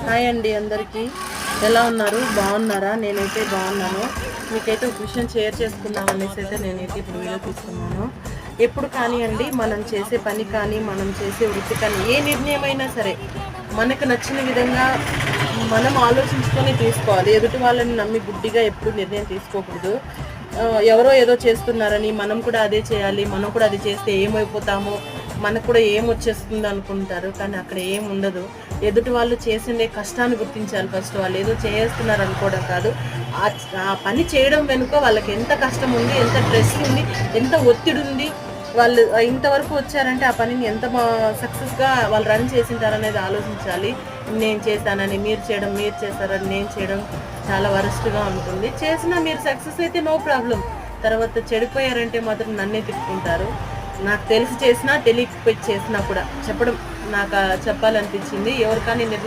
Hi అండి అందరికీ. ఎలా ఉన్నారు? బాగున్నారా? నేనైతే బాగున్నాను. మీకైతే ఒక విషయం షేర్ చేసుకుందాం అనేసి అయితే నేనైతే ఇప్పుడు వీడియో తీసుకున్నాను. ఎప్పుడు కానివ్వండి, మనం చేసే పని కానీ, మనం చేసే వృత్తి కానీ, ఏ నిర్ణయం అయినా సరే మనకు నచ్చిన విధంగా మనం ఆలోచించుకొని తీసుకోవాలి. ఎదుటి వాళ్ళని నమ్మి గుడ్డిగా ఎప్పుడు నిర్ణయం తీసుకోకూడదు. ఎవరో ఏదో చేస్తున్నారని మనం కూడా అదే చేయాలి, మనం కూడా అది చేస్తే ఏమైపోతామో, మనకు కూడా ఏమొచ్చేస్తుంది అనుకుంటారు. కానీ అక్కడ ఏముండదు. ఎదుటి వాళ్ళు చేసిండే కష్టాన్ని గుర్తించాలి ఫస్ట్. వాళ్ళు ఏదో చేస్తున్నారు అనుకోవడం కాదు. ఆ పని చేయడం వెనుక వాళ్ళకి ఎంత కష్టం ఉంది, ఎంత స్ట్రెస్ ఉంది, ఎంత ఒత్తిడి ఉంది, వాళ్ళు ఇంతవరకు వచ్చారంటే ఆ పనిని ఎంత సక్సెస్గా వాళ్ళు రన్ చేసింటారనేది ఆలోచించాలి. నేను చేశానని మీరు చేయడం, మీరు చేశారని నేను చేయడం చాలా వరస్ట్గా ఉంటుంది. చేసినా మీరు సక్సెస్ అయితే నో ప్రాబ్లం. తర్వాత చెడిపోయారంటే మాత్రం నన్నే తిట్టుకుంటారు. నాకు తెలిసి చేసినా తెలియకపోయి చేసినా కూడా చెప్పడం నాకు చెప్పాలనిపించింది. ఎవరికైనా